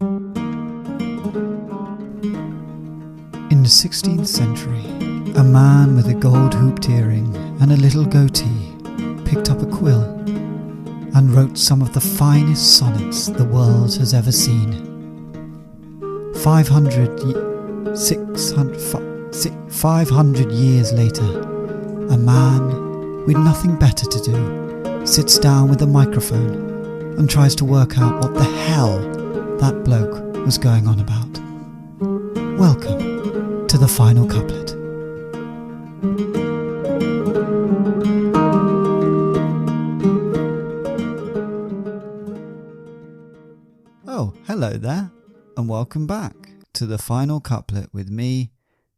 In the 16th century, a man with a gold-hooped earring and a little goatee picked up a quill and wrote some of the finest sonnets the world has ever seen. 500 years later, a man with nothing better to do sits down with a microphone and tries to work out what the hell that bloke was going on about. Welcome to the final couplet. Oh, hello there, and welcome back to the final couplet with me,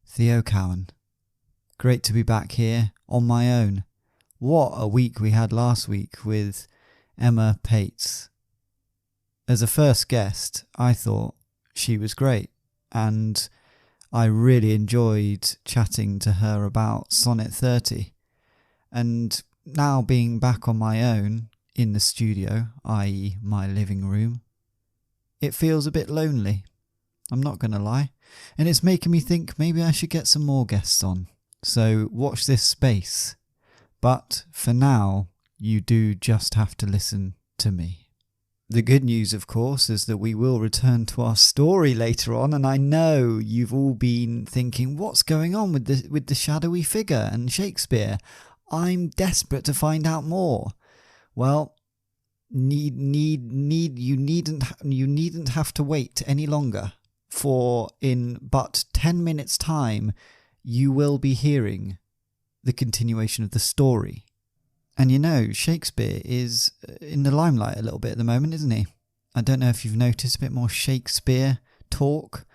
Theo Cowan. Great to be back here on my own. What a week we had last week with Emma Pates. As a first guest, I thought she was great, and I really enjoyed chatting to her about Sonnet 30. And now being back on my own in the studio, i.e. my living room, it feels a bit lonely. I'm not going to lie. And it's making me think maybe I should get some more guests on. So watch this space. But for now, you do just have to listen to me. The good news, of course, is that we will return to our story later on, and I know you've all been thinking, what's going on with the shadowy figure and Shakespeare? I'm desperate to find out more. Well, you needn't have to wait any longer, for in but 10 minutes' time, you will be hearing the continuation of the story. And you know, Shakespeare is in the limelight a little bit at the moment, isn't he? I don't know if you've noticed a bit more Shakespeare talk.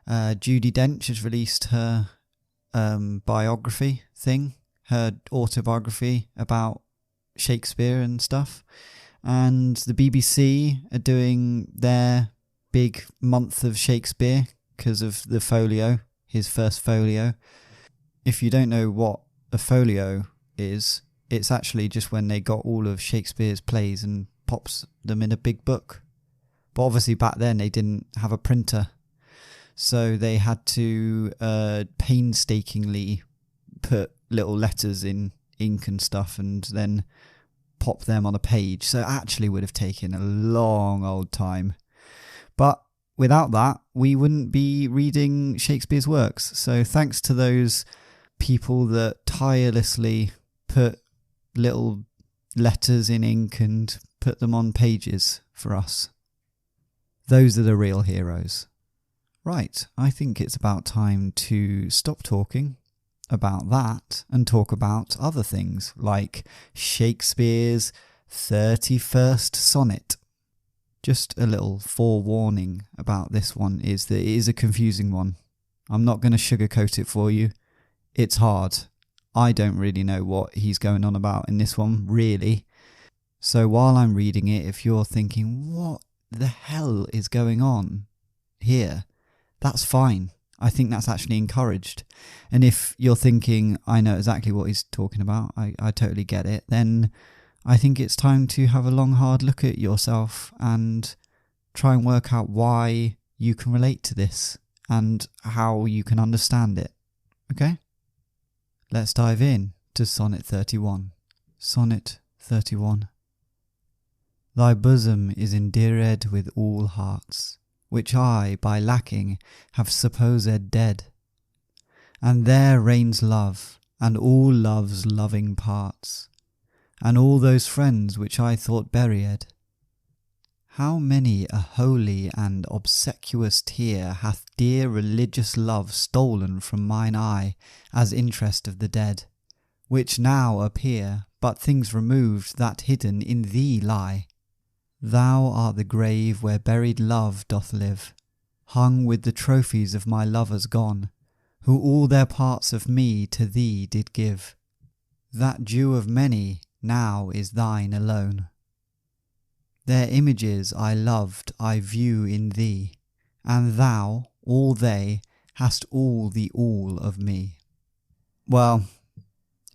Judi Dench has released her biography thing, her autobiography about Shakespeare and stuff. And the BBC are doing their big month of Shakespeare because of the folio, his first folio. If you don't know what a folio is, it's actually just when they got all of Shakespeare's plays and pops them in a big book. But obviously back then they didn't have a printer, so they had to painstakingly put little letters in ink and stuff and then pop them on a page. So it actually would have taken a long old time. But without that, we wouldn't be reading Shakespeare's works. So thanks to those people that tirelessly put little letters in ink and put them on pages for us. Those are the real heroes. Right, I think it's about time to stop talking about that and talk about other things like Shakespeare's 31st sonnet. Just a little forewarning about this one is that it is a confusing one. I'm not going to sugarcoat it for you. It's hard. I don't really know what he's going on about in this one, really. So while I'm reading it, if you're thinking, what the hell is going on here? That's fine. I think that's actually encouraged. And if you're thinking, I know exactly what he's talking about, I totally get it, then I think it's time to have a long, hard look at yourself and try and work out why you can relate to this and how you can understand it. Okay? Let's dive in to Sonnet 31. Sonnet 31. Thy bosom is endeared with all hearts, which I, by lacking, have supposed dead. And there reigns love, and all love's loving parts, and all those friends which I thought buried. How many a holy and obsequious tear hath dear religious love stolen from mine eye as interest of the dead, which now appear but things removed that hidden in thee lie. Thou art the grave where buried love doth live, hung with the trophies of my lovers gone, who all their parts of me to thee did give. That due of many now is thine alone. Their images I loved I view in thee, and thou, all they, hast all the all of me. Well,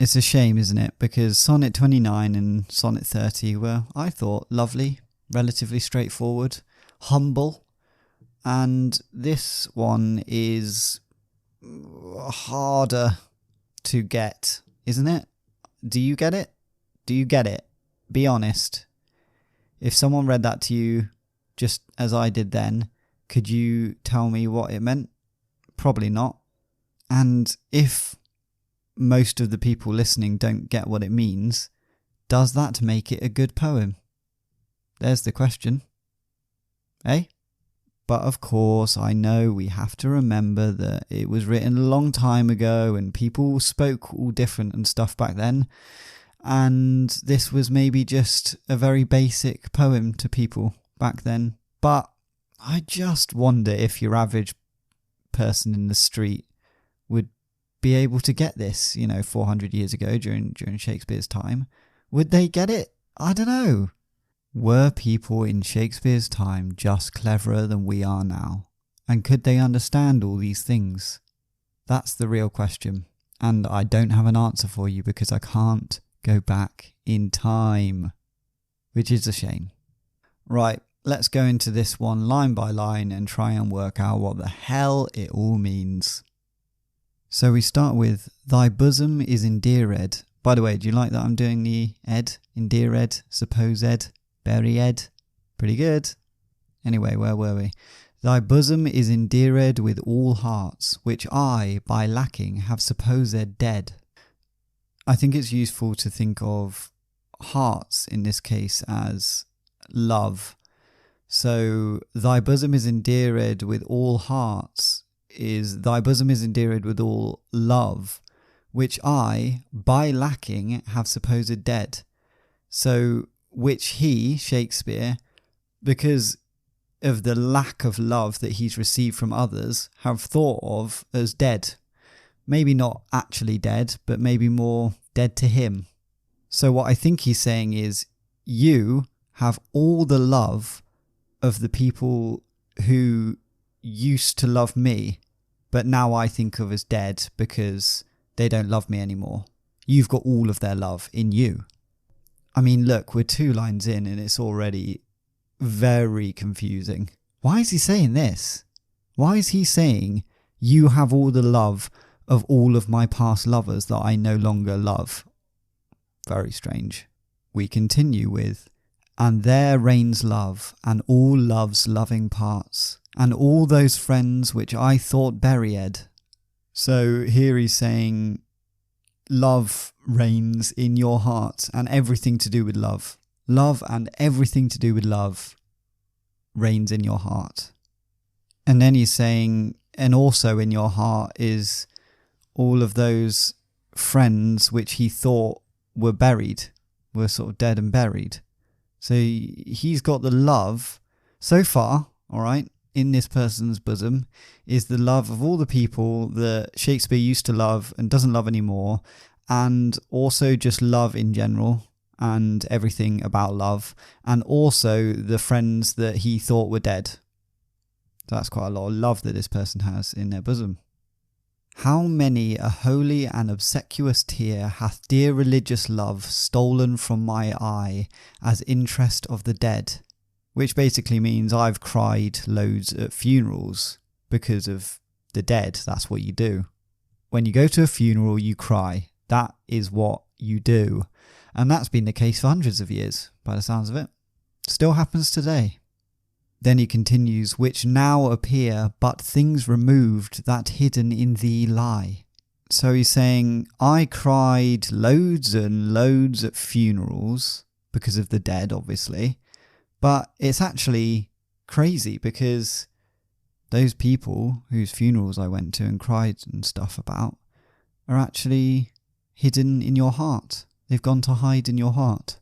it's a shame, isn't it? Because Sonnet 29 and Sonnet 30 were, I thought, lovely, relatively straightforward, humble, And this one is harder to get, isn't it? Do you get it? Do you get it? Be honest. If someone read that to you just as I did then, could you tell me what it meant? Probably not. And if most of the people listening don't get what it means, does that make it a good poem? There's the question. Eh? But of course, I know we have to remember that it was written a long time ago and people spoke all different and stuff back then. And this was maybe just a very basic poem to people back then. But I just wonder if your average person in the street would be able to get this, 400 years ago during Shakespeare's time. Would they get it? I don't know. Were people in Shakespeare's time just cleverer than we are now? And could they understand all these things? That's the real question. And I don't have an answer for you because I can't go back in time, which is a shame. Right, let's go into this one line by line and try and work out what the hell it all means. So we start with, thy bosom is endeared. By the way, do you like that I'm doing the ed? Endeared, supposed, buried. Pretty good. Anyway, where were we? Thy bosom is endeared with all hearts, which I, by lacking, have supposed dead. I think it's useful to think of hearts in this case as love. So, thy bosom is endeared with all hearts is thy bosom is endeared with all love, which I, by lacking, have supposed dead. So, which he, Shakespeare, because of the lack of love that he's received from others, have thought of as dead. Maybe not actually dead, but maybe more dead to him. So what I think he's saying is, you have all the love of the people who used to love me, but now I think of as dead because they don't love me anymore. You've got all of their love in you. I mean, look, we're 2 lines in and it's already very confusing. Why is he saying this? Why is he saying, you have all the love of all of my past lovers that I no longer love? Very strange. We continue with, and there reigns love, and all love's loving parts, and all those friends which I thought buried. So here he's saying, love reigns in your heart and everything to do with love. Love and everything to do with love reigns in your heart. And then he's saying, and also in your heart is all of those friends which he thought were buried, were sort of dead and buried. So he's got the love so far, all right, in this person's bosom is the love of all the people that Shakespeare used to love and doesn't love anymore, and also just love in general and everything about love, and also the friends that he thought were dead. So that's quite a lot of love that this person has in their bosom. How many a holy and obsequious tear hath dear religious love stolen from my eye as interest of the dead? Which basically means I've cried loads at funerals because of the dead. That's what you do. When you go to a funeral, you cry. That is what you do. And that's been the case for hundreds of years, by the sounds of it. Still happens today. Then he continues, which now appear but things removed that hidden in thee lie. So he's saying, I cried loads and loads at funerals because of the dead, obviously. But it's actually crazy because those people whose funerals I went to and cried and stuff about are actually hidden in your heart. They've gone to hide in your heart.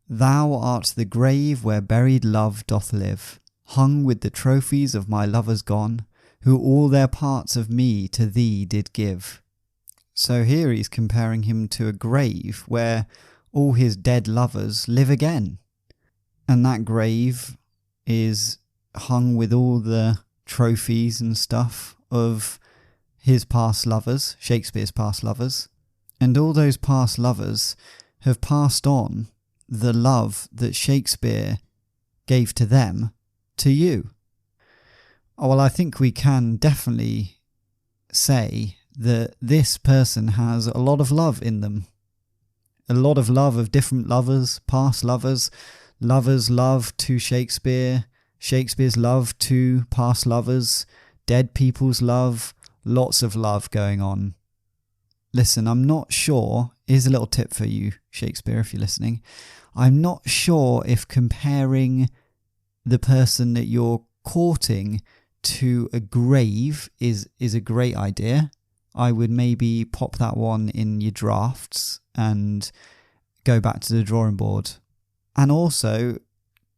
Thou art the grave where buried love doth live, hung with the trophies of my lovers gone, who all their parts of me to thee did give. So here he's comparing him to a grave where all his dead lovers live again. And that grave is hung with all the trophies and stuff of his past lovers, Shakespeare's past lovers. And all those past lovers have passed on the love that Shakespeare gave to them to you. Well, I think we can definitely say that this person has a lot of love in them. A lot of love of different lovers, past lovers, lovers' love to Shakespeare, Shakespeare's love to past lovers, dead people's love, lots of love going on. Listen, I'm not sure, here's a little tip for you, Shakespeare, if you're listening. I'm not sure if comparing the person that you're courting to a grave is a great idea. I would maybe pop that one in your drafts and go back to the drawing board. And also,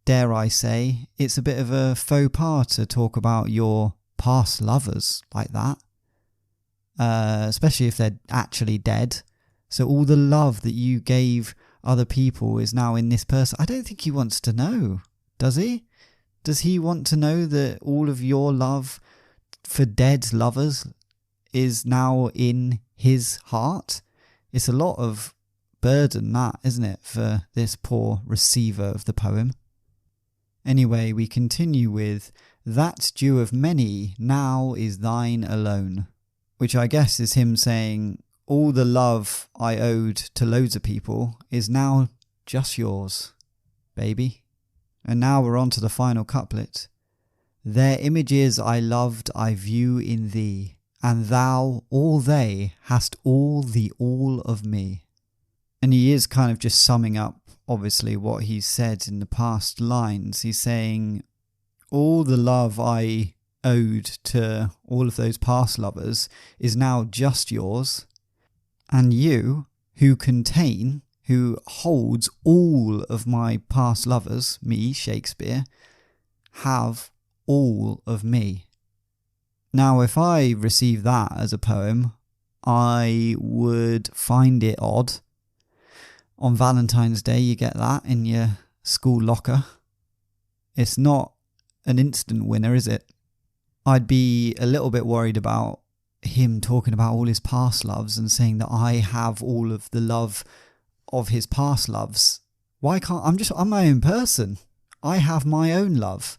dare I say, it's a bit of a faux pas to talk about your past lovers like that, especially if they're actually dead. So all the love that you gave other people is now in this person. I don't think he wants to know, does he? Does he want to know that all of your love for dead lovers is now in his heart? It's a lot of burden, that, isn't it, for this poor receiver of the poem? Anyway, we continue with, "That due of many now is thine alone," which I guess is him saying, all the love I owed to loads of people is now just yours, baby. And now we're on to the final couplet. "Their images I loved I view in thee, and thou, all they, hast all the all of me." And he is kind of just summing up, obviously, what he said in the past lines. He's saying, all the love I owed to all of those past lovers is now just yours. And you, who holds all of my past lovers, me, Shakespeare, have all of me. Now, if I receive that as a poem, I would find it odd. On Valentine's Day, you get that in your school locker. It's not an instant winner, is it? I'd be a little bit worried about him talking about all his past loves and saying that I have all of the love of his past loves. Why can't I'm my own person. I have my own love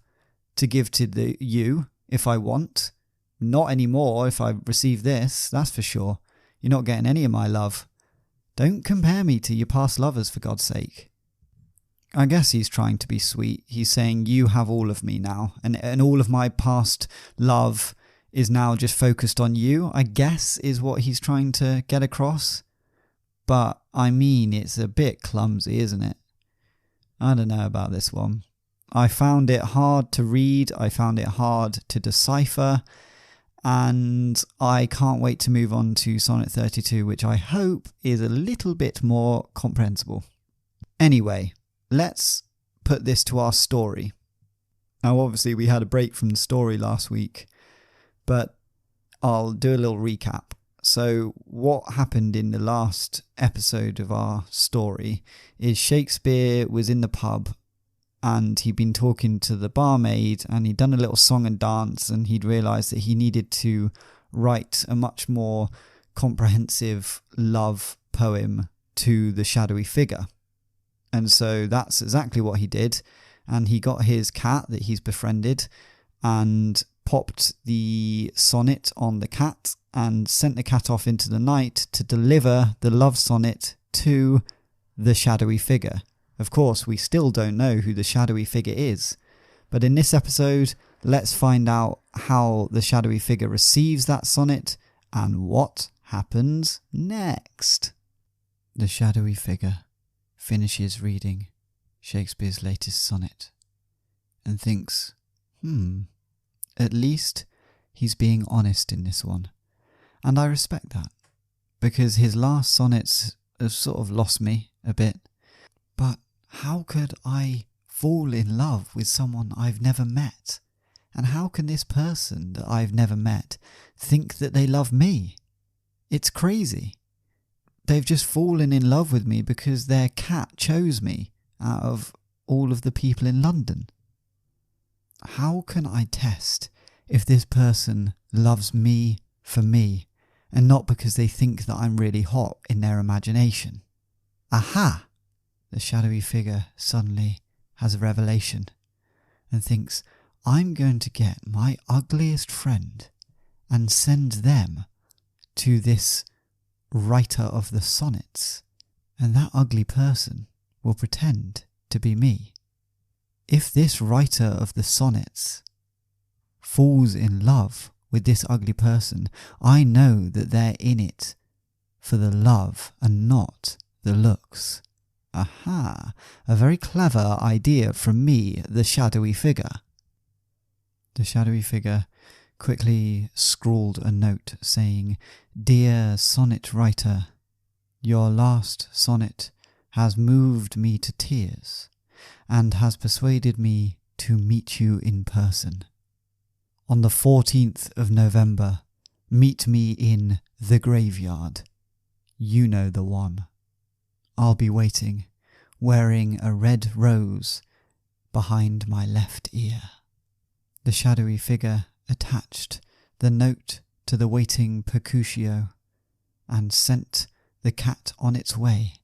to give to you if I want. Not anymore if I receive this, that's for sure. You're not getting any of my love. Don't compare me to your past lovers, for God's sake. I guess he's trying to be sweet. He's saying you have all of me now, and all of my past love is now just focused on you, I guess, is what he's trying to get across. But, I mean, it's a bit clumsy, isn't it? I don't know about this one. I found it hard to read, I found it hard to decipher, and I can't wait to move on to Sonnet 32, which I hope is a little bit more comprehensible. Anyway, let's put this to our story. Now, obviously, we had a break from the story last week, but I'll do a little recap. So what happened in the last episode of our story is Shakespeare was in the pub and he'd been talking to the barmaid and he'd done a little song and dance, and he'd realised that he needed to write a much more comprehensive love poem to the shadowy figure. And so that's exactly what he did. And he got his cat that he's befriended and popped the sonnet on the cat and sent the cat off into the night to deliver the love sonnet to the shadowy figure. Of course, we still don't know who the shadowy figure is, but in this episode, let's find out how the shadowy figure receives that sonnet and what happens next. The shadowy figure finishes reading Shakespeare's latest sonnet and thinks, at least he's being honest in this one. And I respect that, because his last sonnets have sort of lost me a bit. But how could I fall in love with someone I've never met? And how can this person that I've never met think that they love me? It's crazy. They've just fallen in love with me because their cat chose me out of all of the people in London. How can I test if this person loves me for me and not because they think that I'm really hot in their imagination? Aha! The shadowy figure suddenly has a revelation and thinks, I'm going to get my ugliest friend and send them to this writer of the sonnets, and that ugly person will pretend to be me. If this writer of the sonnets falls in love with this ugly person, I know that they're in it for the love and not the looks. Aha! A very clever idea from me, the shadowy figure. The shadowy figure quickly scrawled a note saying, "Dear sonnet writer, your last sonnet has moved me to tears and has persuaded me to meet you in person. On the 14th of November, meet me in the graveyard. You know the one. I'll be waiting, wearing a red rose behind my left ear." The shadowy figure attached the note to the waiting Mercutio and sent the cat on its way.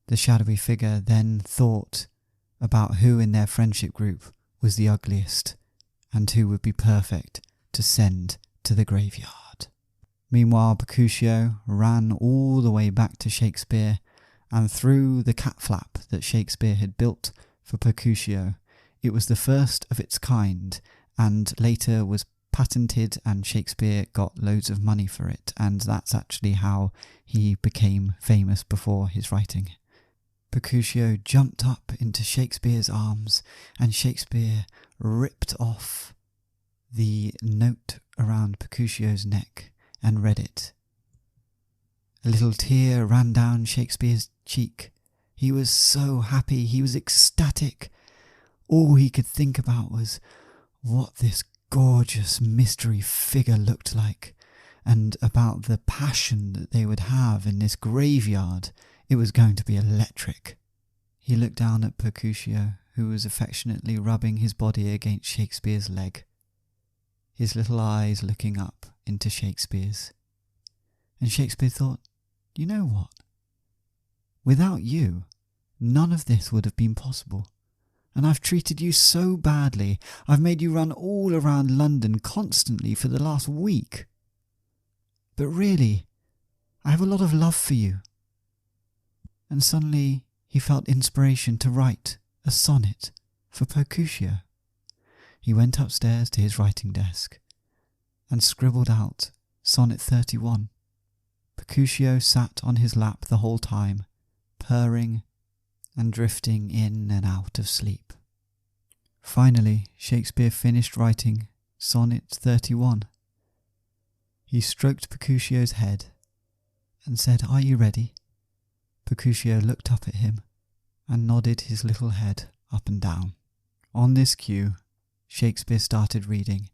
The shadowy figure then thought about who in their friendship group was the ugliest and who would be perfect to send to the graveyard. Meanwhile, Mercutio ran all the way back to Shakespeare, and through the cat flap that Shakespeare had built for Mercutio, it was the first of its kind, and later was patented, and Shakespeare got loads of money for it, and that's actually how he became famous before his writing. Mercutio jumped up into Shakespeare's arms, and Shakespeare ripped off the note around Mercutio's neck and read it. A little tear ran down Shakespeare's cheek. He was so happy, he was ecstatic. All he could think about was what this gorgeous mystery figure looked like, and about the passion that they would have in this graveyard. It was going to be electric. He looked down at Mercutio, who was affectionately rubbing his body against Shakespeare's leg, his little eyes looking up into Shakespeare's. And Shakespeare thought, you know what? Without you, none of this would have been possible. And I've treated you so badly. I've made you run all around London constantly for the last week. But really, I have a lot of love for you. And suddenly he felt inspiration to write a sonnet for Mercutio. He went upstairs to his writing desk and scribbled out Sonnet 31. Mercutio sat on his lap the whole time, purring and drifting in and out of sleep. Finally, Shakespeare finished writing Sonnet 31. He stroked Mercutio's head and said, "Are you ready?" Mercutio looked up at him and nodded his little head up and down. On this cue, Shakespeare started reading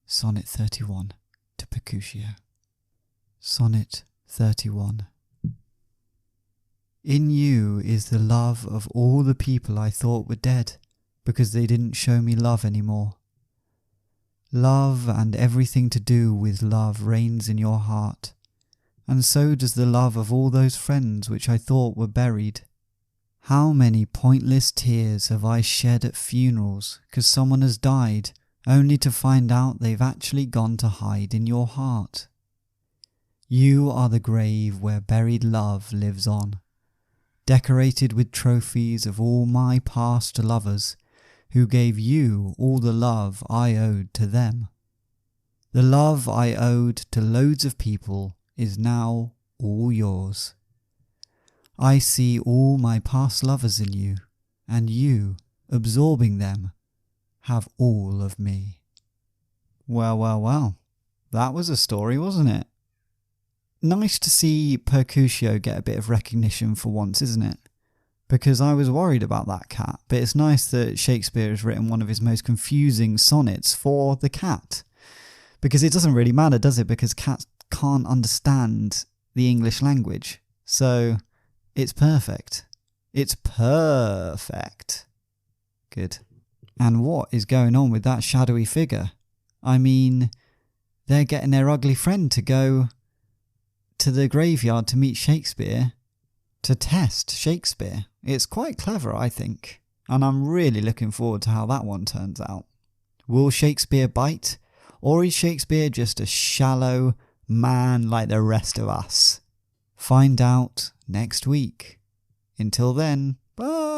Sonnet 31 to Mercutio. Sonnet 31. In you is the love of all the people I thought were dead, because they didn't show me love anymore. Love and everything to do with love reigns in your heart, and so does the love of all those friends which I thought were buried. How many pointless tears have I shed at funerals because someone has died, only to find out they've actually gone to hide in your heart. You are the grave where buried love lives on, decorated with trophies of all my past lovers, who gave you all the love I owed to them. The love I owed to loads of people is now all yours. I see all my past lovers in you, and you, absorbing them, have all of me. Well, well, well. That was a story, wasn't it? Nice to see Mercutio get a bit of recognition for once, isn't it? Because I was worried about that cat, but it's nice that Shakespeare has written one of his most confusing sonnets for the cat. Because it doesn't really matter, does it? Because cats can't understand the English language. So it's perfect. It's perfect. Good. And what is going on with that shadowy figure? I mean, they're getting their ugly friend to go to the graveyard to meet Shakespeare, to test Shakespeare. It's quite clever, I think. And I'm really looking forward to how that one turns out. Will Shakespeare bite? Or is Shakespeare just a shallow man like the rest of us? Find out next week. Until then, bye!